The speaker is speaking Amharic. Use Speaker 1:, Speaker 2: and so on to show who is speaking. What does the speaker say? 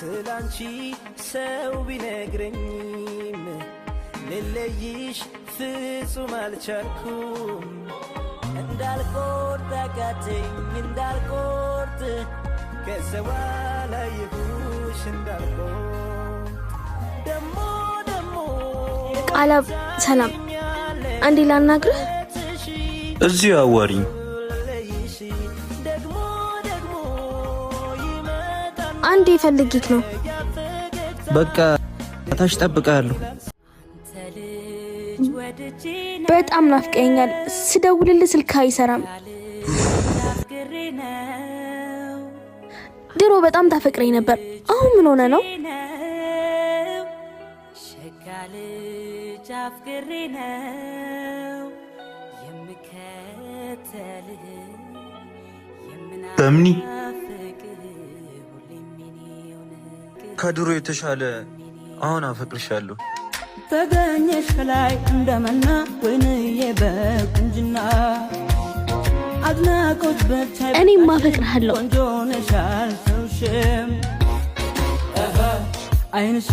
Speaker 1: ስላንቺ ሰው ቢነግረኝም ልለይሽ ፍጹም አልቻልኩም እንዳልቆርጥ አቃተኝ እንዳልቆርጥ ከሰው ላይሁሽ እንዳልቆርጥ ደሞ
Speaker 2: ቃላብ ሰላም አንዴ ላናግርህ
Speaker 3: እዚሁ አዋሪኝ
Speaker 2: አንዴ ፈልጊክ ነው
Speaker 3: በቃ ታሽ ጠብቃለሁ
Speaker 2: በጣም ናፍቀኛል ስደውልልህ ስልክ አይሰራም ድሮ በጣም ታፈቅረኝ ነበር አሁን ምን ሆነ ነው
Speaker 3: በምኒ ከድሮ የተሻለ አሁን አፈቅርሻለሁ
Speaker 1: ተገኘሽ ከላይ እንደመና ወይንዬ በቁንጅና አድናቆት በቻይ
Speaker 2: እኔም አፈቅርሃለሁ
Speaker 1: ቆንጆ ነሽ አልተውሽም አይንሽ